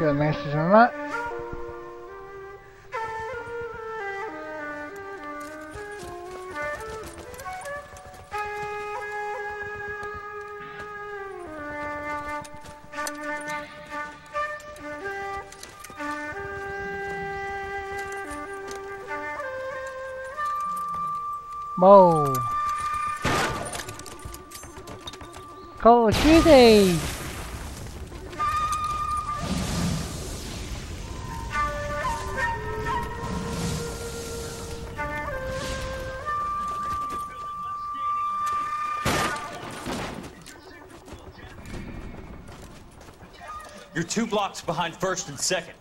Got a message on that. Whoa! Call of Duty! You're 2 blocks behind 1st and 2nd.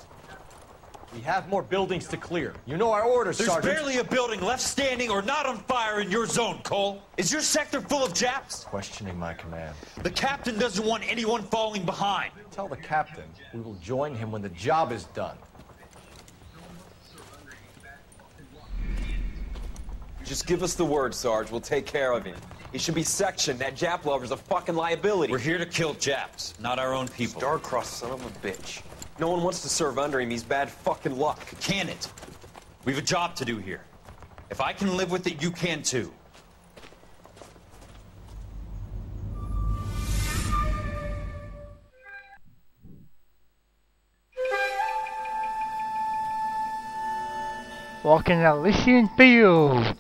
We have more buildings to clear. You know our orders, There's Sergeant. barely a building left standing or not on fire in your zone, Cole. Is your sector full of Japs? Questioning my command. The captain doesn't want anyone falling behind. Tell the captain we will join him when the job is done. Just give us the word, Sarge. We'll take care of him. He should be sectioned. That Jap lover's a fucking liability. We're here to kill Japs, not our own people. Star-crossed son of a bitch. No one wants to serve under him. He's bad fucking luck. Can it? We've a job to do here. If I can live with it, you can too. Walking the Elysian Fields.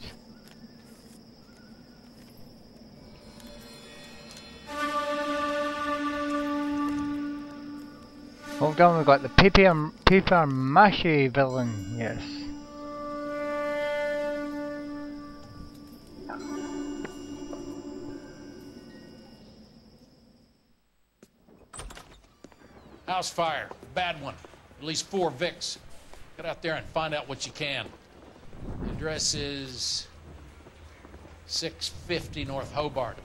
Hold on, we've got the paper mache villain, yes. House fire, bad one. At least 4 Vicks. Get out there and find out what you can. The address is 650 North Hobart.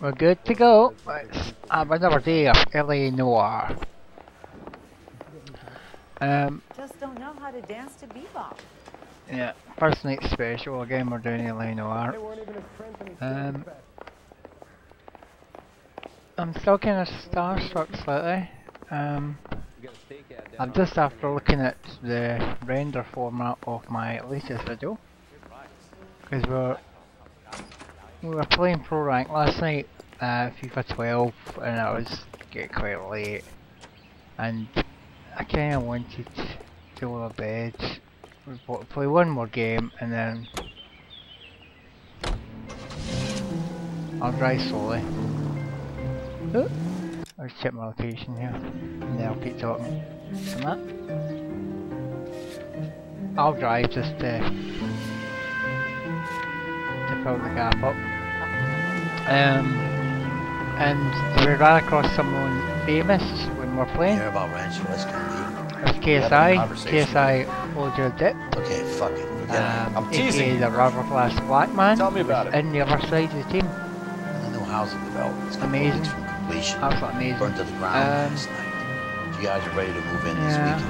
We're good to go. Let's have another day of LA Noire. Just don't know how to dance to bebop. Yeah, first night special again. We're doing LA Noire. I'm still kind of starstruck slightly. I'm just after looking at the render format of my latest video, because we were playing Pro Rank last night, FIFA 12, and it was getting quite late, and I kind of wanted to go to bed, play one more game, and then I'll drive slowly. Oh, let's check my location here, and then I'll keep talking from that. I'll drive just to fill the gap up. And we ran across someone famous when we're playing. Care about Rancho Escondido? It's KSI, hold your dip. Okay, fuck it. Forget it. I'm teasing. The rubber glass black man. Tell me about it. In the other side of the team. The new housing development. Amazing. From completion. Absolutely amazing. Burned to the ground last night. You guys are ready to move in this weekend.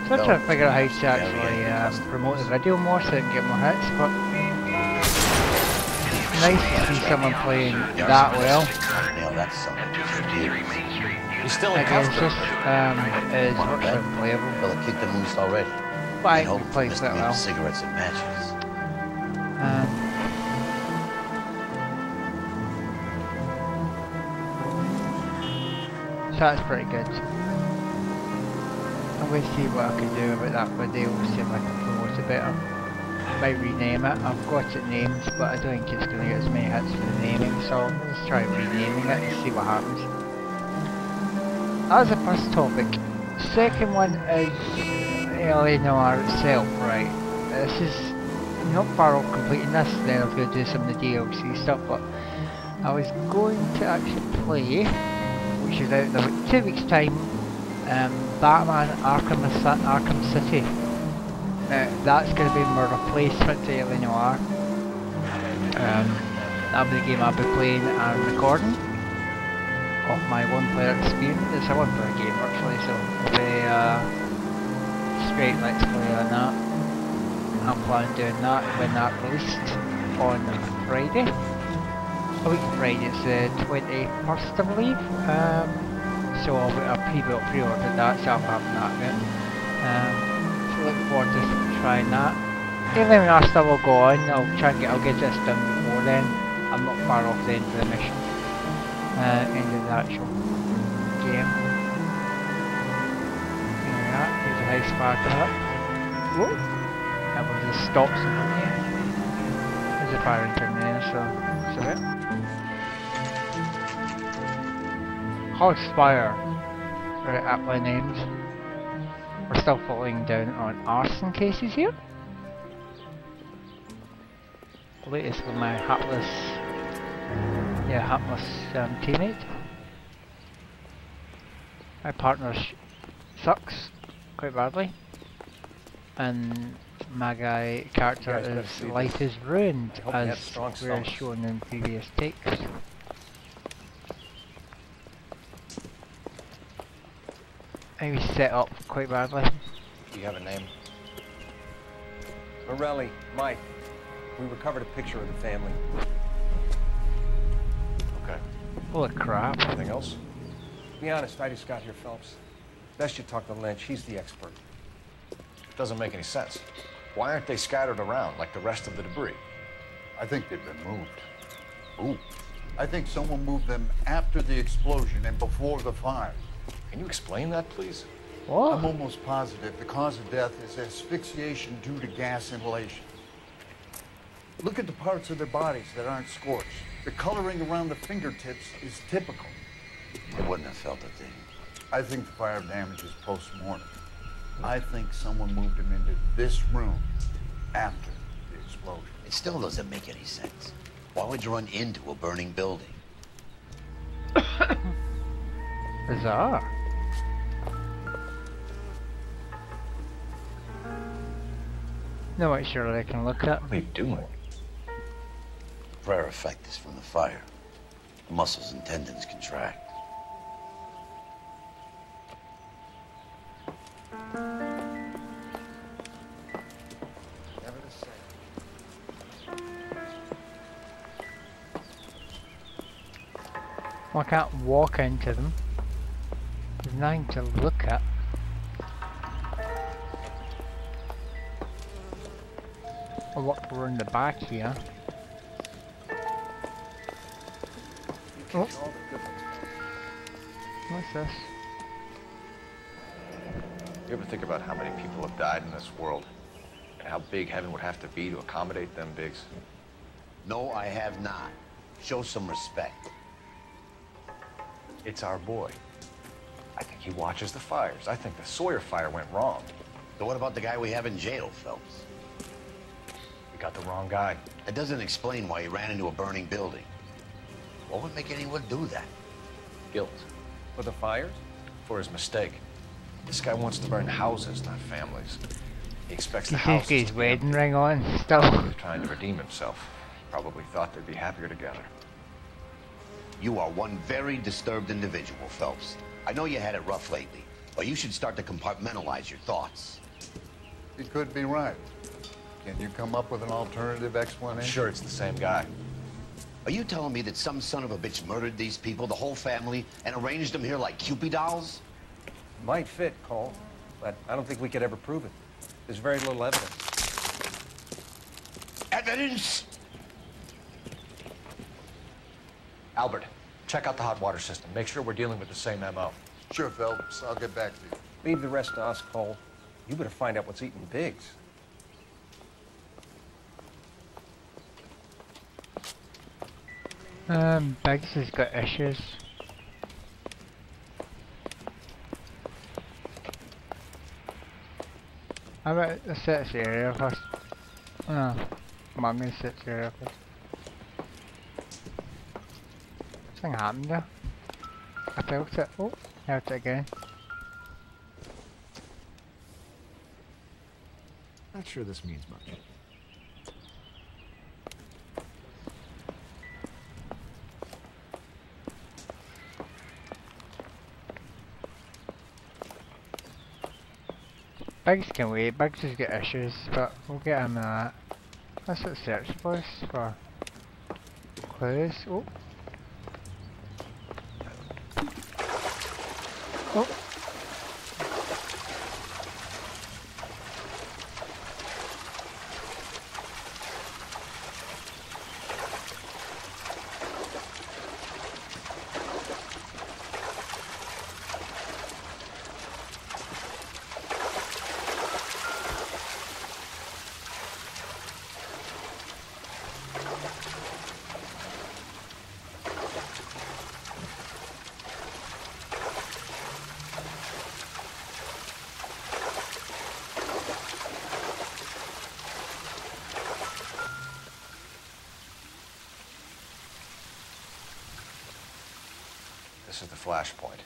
So I'm trying to figure out how to actually promote the video more so I can get more hits, but nice to see someone playing that well. Nail that sucker. He's still in Against custody. us is virtually unplayable. Fella kicked the moose already. But I Can't hope can to play miss quite the well. cigarettes and matches. So that's pretty good. I'm going to see what I can do about that video, see if I can promote it better. Might rename it. I've got it named, but I don't think it's going to get as many hits for the naming, so let's try renaming it and see what happens. That was the first topic. Second one is LA Noire itself, right? This is not far off completing this, then I was going to do some of the DLC stuff, but I was going to actually play, which is out in about 2 weeks time, Batman Arkham City. That's going to be my replacement to LA Noire. That'll be the game I'll be playing and recording of my one-player experience. It's a one-player game actually, so it'll be straight let's play on that. I'm planning on doing that when that released on Friday. a week Friday, it's the 21st I believe. So I've pre-ordered that, so I'm having that again. So looking forward to trying that. Even after will go on, I'll get this done before then. I'm not far off the end of the mission. End of the actual game. There we are, here's a nice fire to that. Whoa! That was just stops in front of you. There's a fire engine there, so it. House fire. Very aptly named. We're still falling down on arson cases here. Latest with my hapless teammate. My partner sucks quite badly, and my character's life is ruined, as we're shown in previous takes. Maybe set up quite badly. Do you have a name? Morelli, Mike. We recovered a picture of the family. Okay. Holy crap. Anything else? Be honest, I just got here, Phelps. Best you talk to Lynch, he's the expert. Doesn't make any sense. Why aren't they scattered around like the rest of the debris? I think they've been moved. Ooh. I think someone moved them after the explosion and before the fire. Can you explain that, please? What? I'm almost positive the cause of death is asphyxiation due to gas inhalation. Look at the parts of their bodies that aren't scorched. The coloring around the fingertips is typical. They wouldn't have felt a thing. I think the fire damage is post-mortem. I think someone moved them into this room after the explosion. It still doesn't make any sense. Why would you run into a burning building? Bizarre. No, wait, surely I can look at. What are you doing? Prayer effect is from the fire. The muscles and tendons contract. Well, I can't walk into them. There's nothing to look at. I'll look around the back here. Oh. What's this? You ever think about how many people have died in this world? And how big heaven would have to be to accommodate them bigs? No, I have not. Show some respect. It's our boy. I think he watches the fires. I think the Sawyer fire went wrong. So what about the guy we have in jail, Phelps? We got the wrong guy. That doesn't explain why he ran into a burning building. What would make anyone do that? Guilt. For the fires? For his mistake. This guy wants to burn houses, not families. He expects the He's houses got his to be wedding empty. ring on still. He's trying to redeem himself. Probably thought they'd be happier together. You are one very disturbed individual, Phelps. I know you had it rough lately, but you should start to compartmentalize your thoughts. You could be right. Can you come up with an alternative explanation? I'm sure it's the same guy. Are you telling me that some son of a bitch murdered these people, the whole family, and arranged them here like Cupid dolls? Might fit, Cole, but I don't think we could ever prove it. There's very little evidence. Evidence? Albert, check out the hot water system. Make sure we're dealing with the same MO. Sure, Phelps. I'll get back to you. Leave the rest to us, Cole. You better find out what's eating Biggs. Biggs has got issues. How about the search area first? No, come on, I'm gonna search the area first. Something happened there. I felt it. Oh, felt it again. Not sure this means much. Biggs can wait, Biggs has got issues, but we'll get him that. Let's search place for clues. Oh. Oh. This is the flashpoint.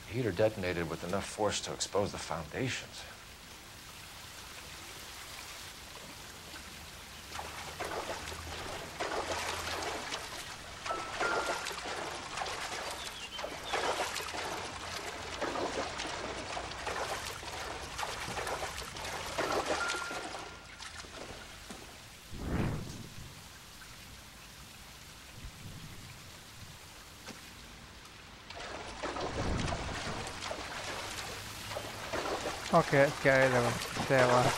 The heater detonated with enough force to expose the foundations. Okay, let's get out of the stairwell.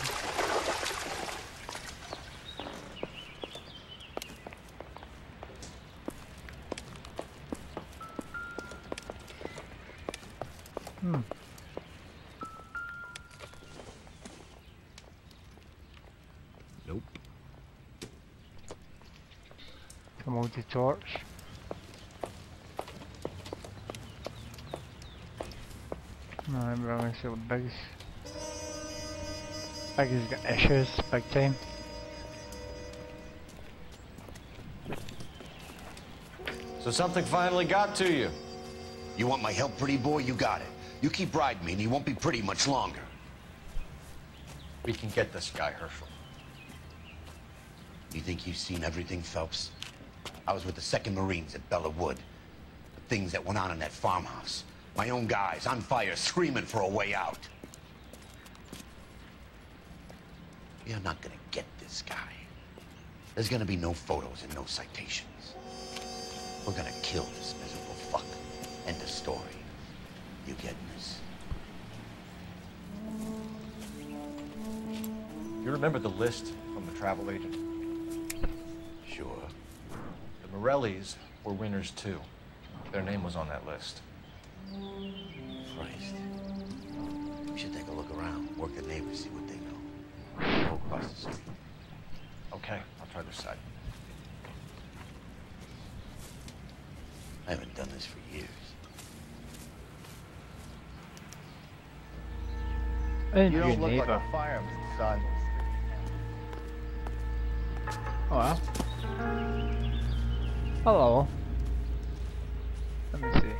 Nope. Come on, the torch. No, I'm going to see what Biggs. Biggs got issues, big time. So something finally got to you. You want my help, pretty boy? You got it. You keep riding me and he won't be pretty much longer. We can get this guy, Herschel. You think you've seen everything, Phelps? I was with the 2nd Marines at Bella Wood. The things that went on in that farmhouse. My own guys on fire, screaming for a way out. You're not gonna get this guy. There's gonna be no photos and no citations. We're gonna kill this miserable fuck. End of story. You getting this? You remember the list from the travel agent? Sure. The Morellis were winners too. Their name was on that list. Christ. We should take a look around, work the neighbors, see what they know. Go across the street. Okay, I'll try this side. I haven't done this for years. You don't look like a fireman, son. Oh well. Hello. Let me see.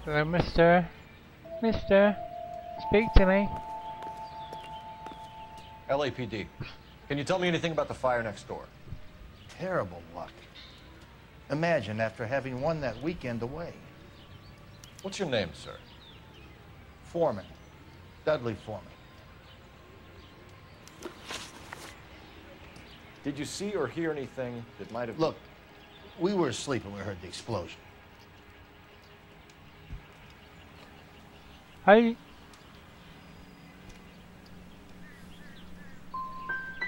Hello, mister. Mister. Speak to me. LAPD. Can you tell me anything about the fire next door? Terrible luck. Imagine after having won that weekend away. What's your name, sir? Foreman. Dudley Foreman. Did you see or hear anything that might have... Look, we were asleep when we heard the explosion. Hi.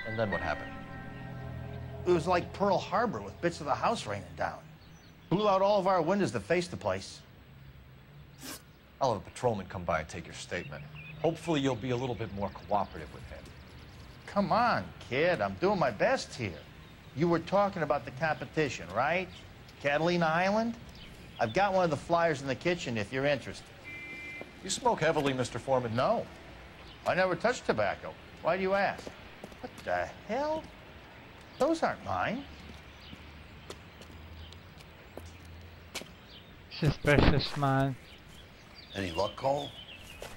And then what happened? It was like Pearl Harbor with bits of the house raining down. Blew out all of our windows that faced the place. I'll have a patrolman come by and take your statement. Hopefully you'll be a little bit more cooperative with him. Come on, kid. I'm doing my best here. You were talking about the competition, right? Catalina Island? I've got one of the flyers in the kitchen if you're interested. You smoke heavily, Mr. Foreman? No. I never touched tobacco. Why do you ask? What the hell? Those aren't mine. Suspicious man. Any luck, Cole?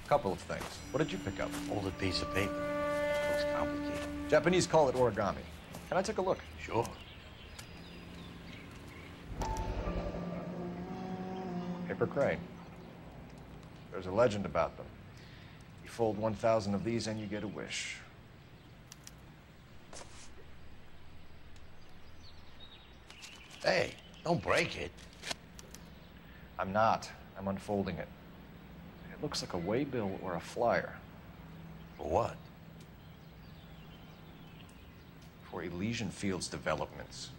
Couple of things. What did you pick up? Folded piece of paper. Looks complicated. Japanese call it origami. Can I take a look? Sure. Paper crane. There's a legend about them. You fold 1,000 of these and you get a wish. Hey, don't break it. I'm not. I'm unfolding it. It looks like a waybill or a flyer. For what? For Elysian Fields developments.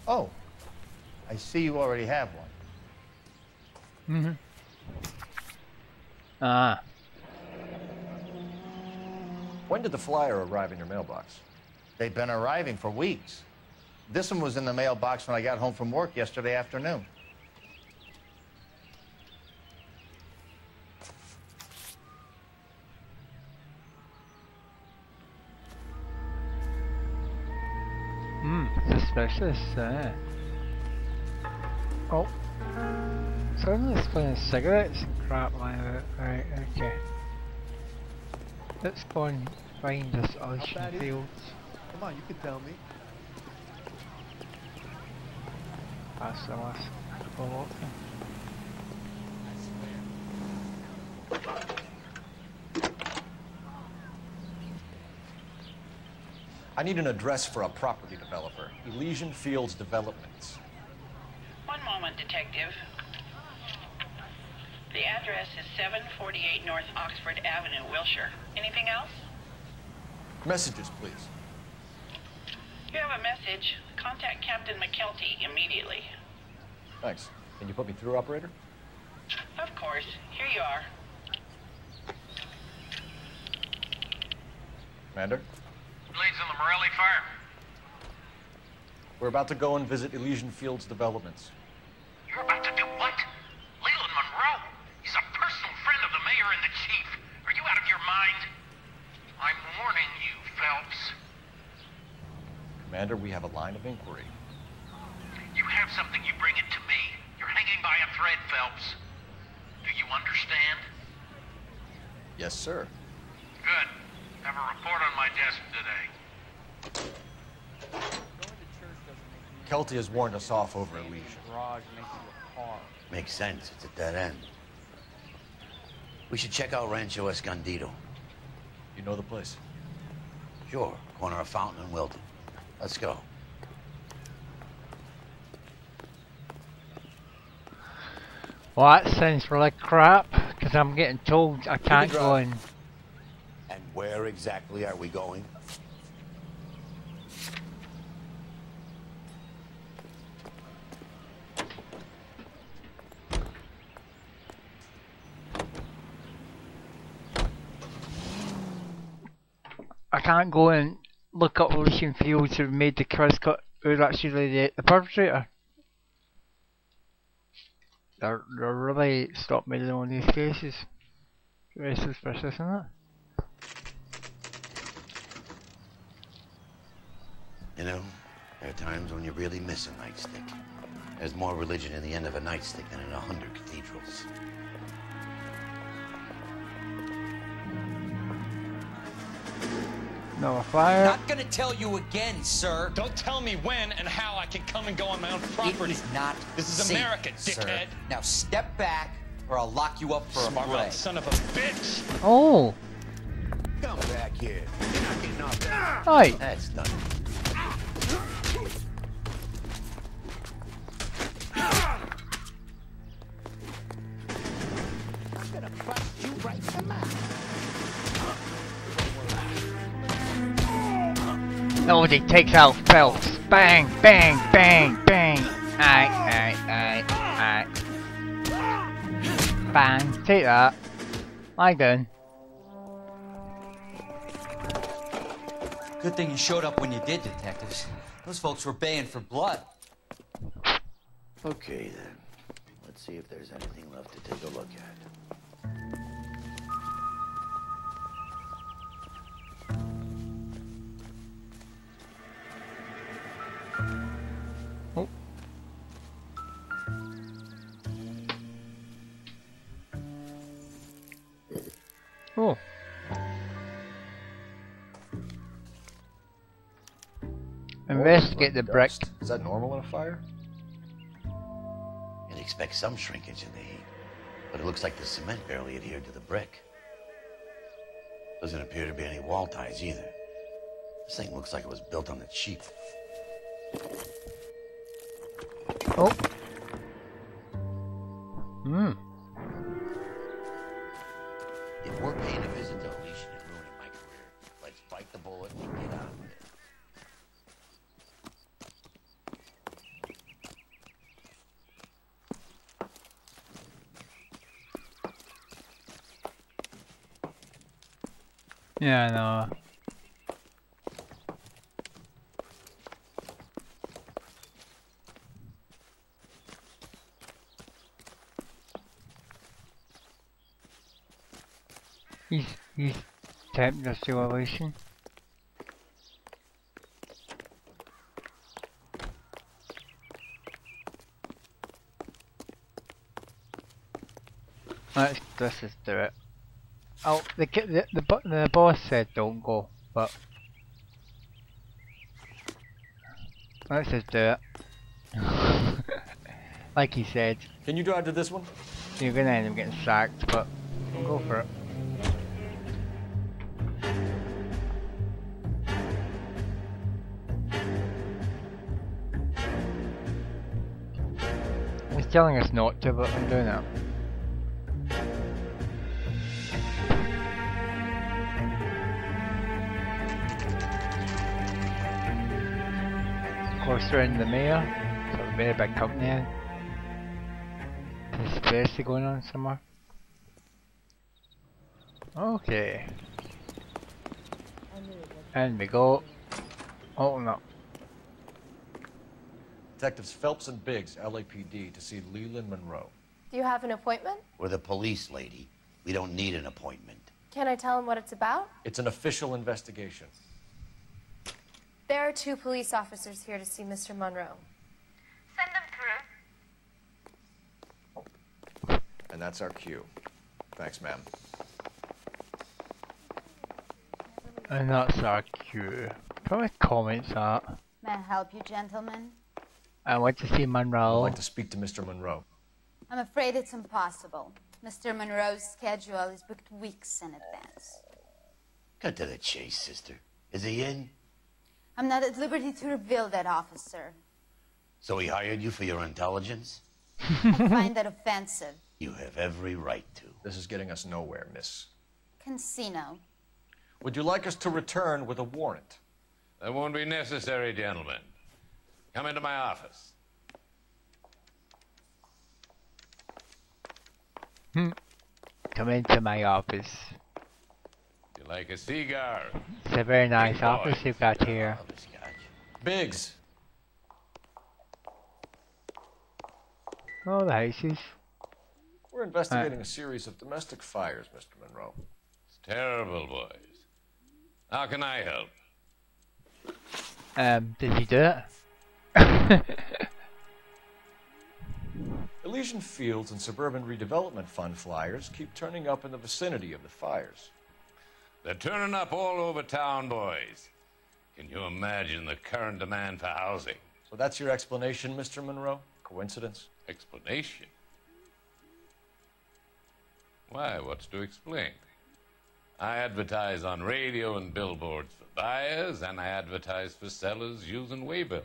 Oh, I see you already have one. Mm-hmm. Ah. When did the flyer arrive in your mailbox? They've been arriving for weeks. This one was in the mailbox when I got home from work yesterday afternoon. Suspicious, Oh. Someone's playing cigarettes and crap like that. Right, okay. Let's go and find this Elysian Fields. Come on, you can tell me. That's the last couple of them. I need an address for a property developer. Elysian Fields Developments. One moment, Detective. The address is 748 North Oxford Avenue, Wilshire. Anything else? Messages, please. You have a message. Contact Captain McKelty immediately. Thanks. Can you put me through, operator? Of course. Here you are. Commander? Leads in the Morelli fire. We're about to go and visit Elysian Fields Developments. You're about to do what? Leland Monroe? He's a personal friend of the mayor and the chief. Are you out of your mind? I'm warning you, Phelps. Commander, we have a line of inquiry. You have something, you bring it to me. You're hanging by a thread, Phelps. Do you understand? Yes, sir. Good. Have a report on my desk today. Kelty has warned us off over Elysian. Makes sense. It's a dead end. We should check out Rancho Escondido. You know the place? Sure. Corner of Fountain and Wilton. Let's go. Well, that sounds like crap, because I'm getting told I can't go in. And where exactly are we going? I can't go and look up Elysian Fields who made the Chris cut who's actually the perpetrator. They're really stopped me on these cases. Very suspicious, isn't it? You know, there are times when you really miss a nightstick. There's more religion in the end of a nightstick than in 100 cathedrals. No fire. Not gonna tell you again, sir. Don't tell me when and how I can come and go on my own property. It is not This is safe, America, sir. dickhead. Now step back, or I'll lock you up for Smart a mouth break. son of a bitch. Oh. Come back here. You're not getting off that. Hi. That's done. I'm gonna bust you right in the mouth. Nobody takes out Phelps. Bang, bang, bang, bang. Aight. Bang, take that. I done. Good thing you showed up when you did, detectives. Those folks were baying for blood. Okay, then. Let's see if there's anything left to take a look at. Oh. Oh. Investigate the brick. Is that normal in a fire? You'd expect some shrinkage in the heat, but it looks like the cement barely adhered to the brick. Doesn't appear to be any wall ties either. This thing looks like it was built on the cheap. Oh. Hmm. If we're paying a visit to Alicia and ruining my career, let's bite the bullet and get out of there. Yeah, I know. He's tapped the situation. Let's just do it. Oh, the boss said don't go, but let's just do it. Like he said. Can you drive to this one? You're gonna end up getting sacked, but we'll go for it. He's telling us not to, but I'm doing it. Of course, we're in the mayor, so a very big company. Conspiracy going on somewhere. Okay. And we go. Oh no. Detectives Phelps and Biggs, LAPD, to see Leland Monroe. Do you have an appointment? We're the police, lady. We don't need an appointment. Can I tell him what it's about? It's an official investigation. There are 2 police officers here to see Mr. Monroe. Send them through. And that's our cue. Thanks, ma'am. And that's our cue. Probably comments that. May I help you, gentlemen? I want to see Monroe. I'd like to speak to Mr. Monroe. I'm afraid it's impossible. Mr. Monroe's schedule is booked weeks in advance. Cut to the chase, sister. Is he in? I'm not at liberty to reveal that, officer. So he hired you for your intelligence? I find that offensive. You have every right to. This is getting us nowhere, miss. Casino. Would you like us to return with a warrant? That won't be necessary, gentlemen. Come into my office. Come into my office. You like a cigar? It's a very nice office you've got here. Biggs. Oh, the houses. We're investigating a series of domestic fires, Mr. Monroe. It's terrible, boys. How can I help? Did he do it? Elysian Fields and Suburban Redevelopment Fund flyers keep turning up in the vicinity of the fires. They're turning up all over town, boys. Can you imagine the current demand for housing? So that's your explanation, Mr. Monroe? Coincidence? Explanation? Why, what's to explain? I advertise on radio and billboards for buyers, and I advertise for sellers using waybills.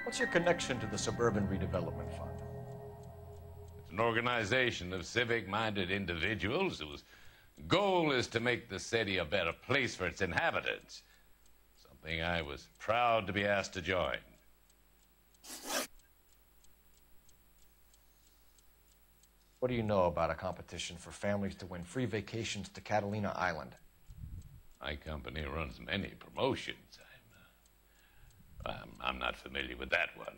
What's your connection to the Suburban Redevelopment Fund? It's an organization of civic-minded individuals whose goal is to make the city a better place for its inhabitants. Something I was proud to be asked to join. What do you know about a competition for families to win free vacations to Catalina Island? My company runs many promotions. I'm not familiar with that one.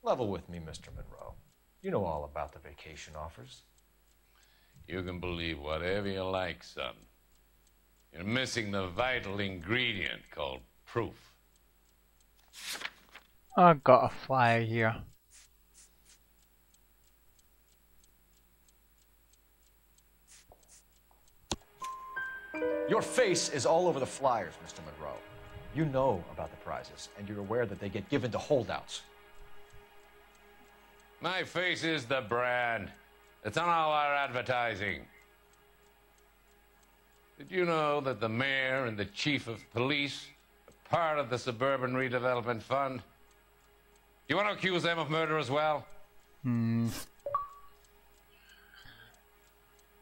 Level with me, Mr. Monroe. You know all about the vacation offers. You can believe whatever you like, son. You're missing the vital ingredient called proof. I've got a flyer here. Your face is all over the flyers, Mr. Monroe. You know about the prizes, and you're aware that they get given to holdouts. My face is the brand. It's on all our advertising. Did you know that the mayor and the chief of police are part of the Suburban Redevelopment Fund? Do you want to accuse them of murder as well?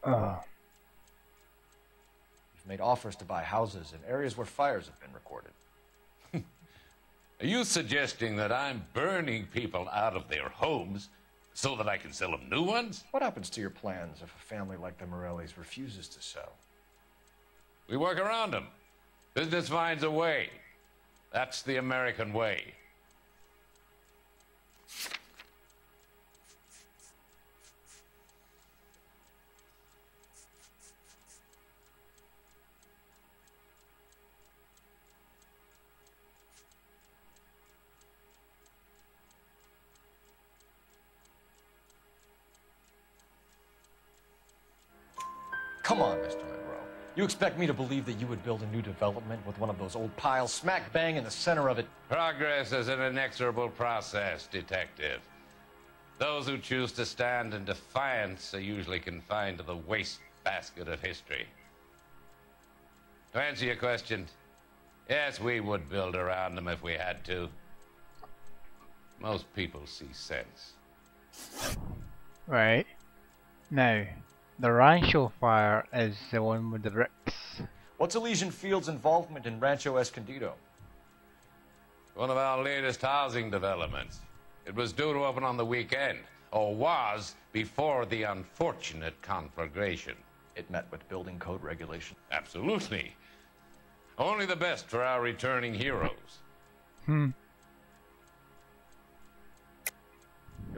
Oh. You've made offers to buy houses in areas where fires have been recorded. Are you suggesting that I'm burning people out of their homes so that I can sell them new ones? What happens to your plans if a family like the Morellis refuses to sell? We work around them. Business finds a way. That's the American way. Come on, Mr. Monroe. You expect me to believe that you would build a new development with one of those old piles smack bang in the center of it? Progress is an inexorable process, Detective. Those who choose to stand in defiance are usually confined to the wastebasket of history. To answer your question, yes, we would build around them if we had to. Most people see sense. Right. Now, the Rancho fire is the one with the bricks. What's Elysian Field's involvement in Rancho Escondido? One of our latest housing developments. It was due to open on the weekend, or was before the unfortunate conflagration. It met with building code regulation? Absolutely. Only the best for our returning heroes. You're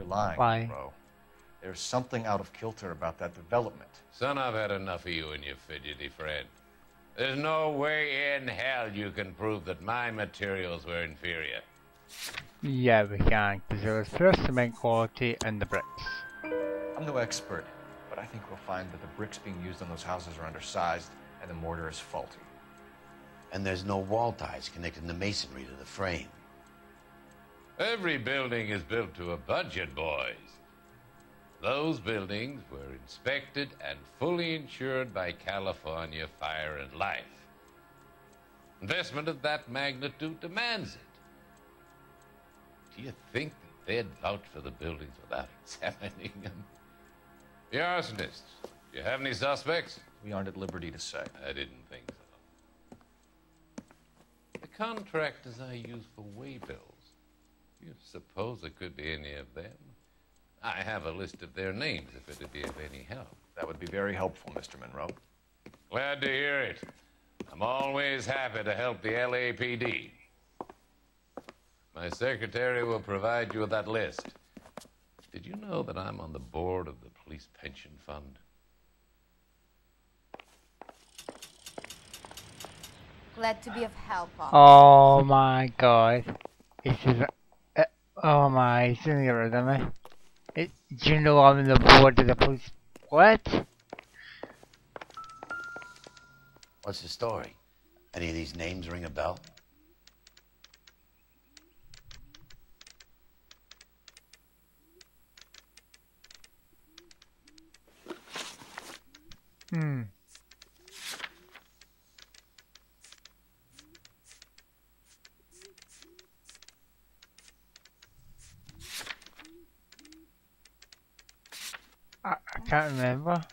lying, Why? bro. There's something out of kilter about that development. Son, I've had enough of you and your fidgety friend. There's no way in hell you can prove that my materials were inferior. Yeah, we can, because there was first cement quality and the bricks. I'm no expert, but I think we'll find that the bricks being used on those houses are undersized and the mortar is faulty. And there's no wall ties connecting the masonry to the frame. Every building is built to a budget, boys. Those buildings were inspected and fully insured by California Fire and Life. Investment of that magnitude demands it. Do you think that they'd vouch for the buildings without examining them? The arsonists, do you have any suspects? We aren't at liberty to say. I didn't think so. The contractors I use for waybills, do you suppose it could be any of them? I have a list of their names if it'd be of any help. That would be very helpful, Mr. Monroe. Glad to hear it. I'm always happy to help the LAPD. My secretary will provide you with that list. Did you know that I'm on the board of the Police Pension Fund? Glad to be of help, officer. Oh my god. This is... oh my, he's gonna get rid of me. Do you know I'm on the board of the police? What? What's the story? Any of these names ring a bell? I can't remember.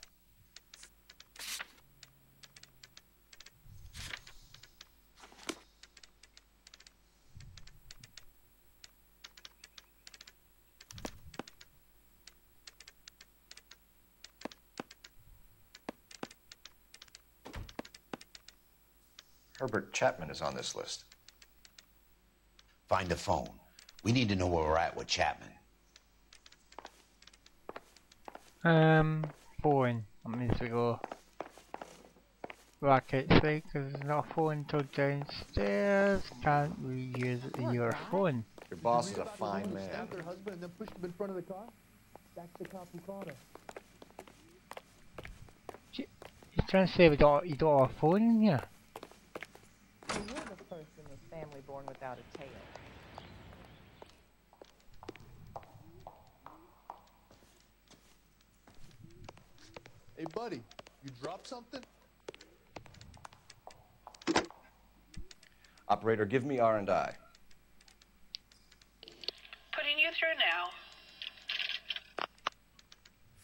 Herbert Chapman is on this list. Find a phone. We need to know where we're at with Chapman. Phone. That means we go back outside because there's not a phone until downstairs. Can't we use your phone? Your boss is a fine man. Stabbed her husband and then pushed him in front of the car. That's the cop who caught her. He's trying to say you don't have a phone in here. You're the person with family born without a tail. Hey, buddy, you dropped something? Operator, give me R&I. Putting you through now.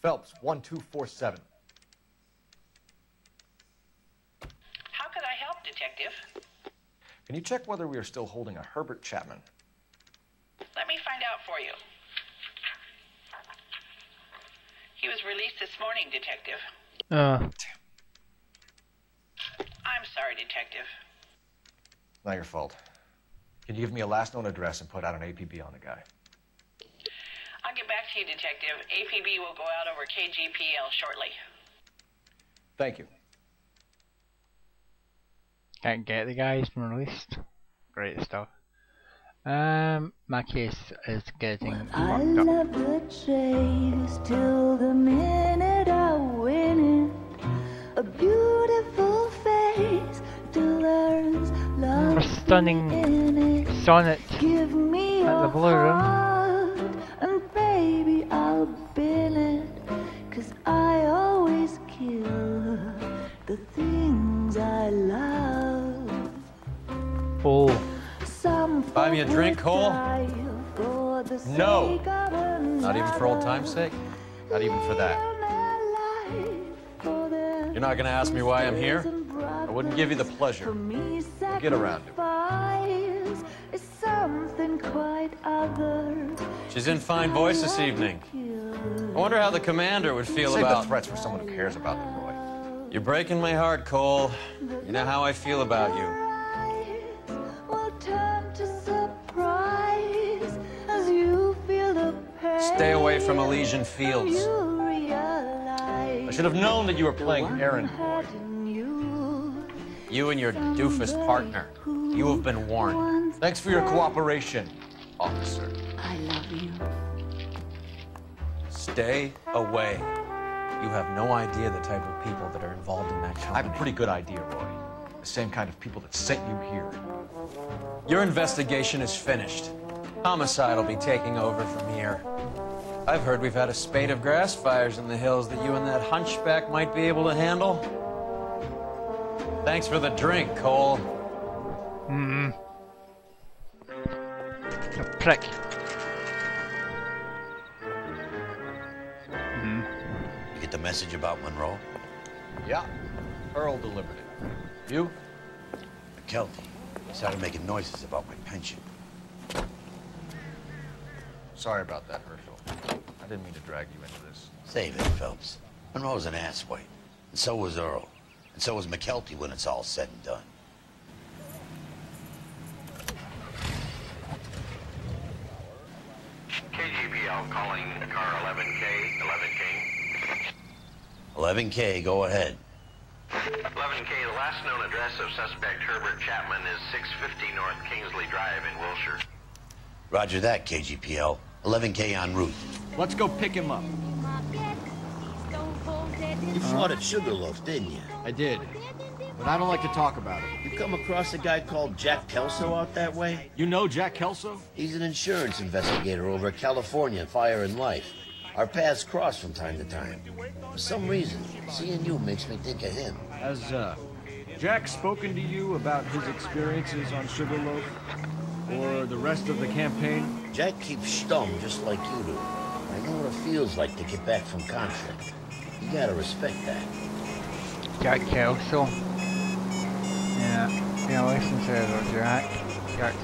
Phelps, 1247. How could I help, Detective? Can you check whether we are still holding a Herbert Chapman? Let me find out for you. He was released this morning, Detective. I'm sorry, Detective. Not your fault. Can you give me a last known address and put out an APB on the guy? I'll get back to you, Detective. APB will go out over KGPL shortly. Thank you. Can't get the guy, he's been released. Great stuff. My case is getting fucked up. I love the chase till the minute I win it. A beautiful face till there's love. A stunning sonnet Give me at the Blue Room. And baby, I'll bill it. 'Cause I always kill the things I love. Oh. Buy me a drink, Cole? No. Not even for old time's sake? Not even for that. You're not gonna ask me why I'm here? I wouldn't give you the pleasure. We'll get around to it. She's in fine voice this evening. I wonder how the commander would feel about... Save the threats for someone who cares about them, Roy. You're breaking my heart, Cole. You know how I feel about you. Stay away from Elysian Fields. I should have known that you were playing errand boy. You and your doofus partner. You have been warned. Thanks for your cooperation, officer. I love you. Stay away. You have no idea the type of people that are involved in that company. I have a pretty good idea, Roy. The same kind of people that sent you here. Your investigation is finished. Homicide will be taking over from here. I've heard we've had a spate of grass fires in the hills that you and that hunchback might be able to handle. Thanks for the drink, Cole. A prick. You get the message about Monroe? Yeah. Earl delivered it. You? McKelty started making noises about my pension. Sorry about that, Herschel. I didn't mean to drag you into this. Save it, Phelps. Monroe's an asswipe. And so was Earl. And so was McKelty when it's all said and done. KGPL calling car 11K, 11K. 11K, go ahead. 11K, the last known address of suspect Herbert Chapman is 650 North Kingsley Drive in Wilshire. Roger that, KGPL. 11K en route. Let's go pick him up. You fought at Sugarloaf, didn't you? I did, but I don't like to talk about it. You come across a guy called Jack Kelso out that way? You know Jack Kelso? He's an insurance investigator over at California Fire and Life. Our paths cross from time to time. For some reason, seeing you makes me think of him. Has, Jack spoken to you about his experiences on Sugarloaf? Or the rest of the campaign? Jack keeps stum just like you do. I know what it feels like to get back from conflict. You gotta respect that. Jack Kelso. Yeah, listen to Jack. Jack's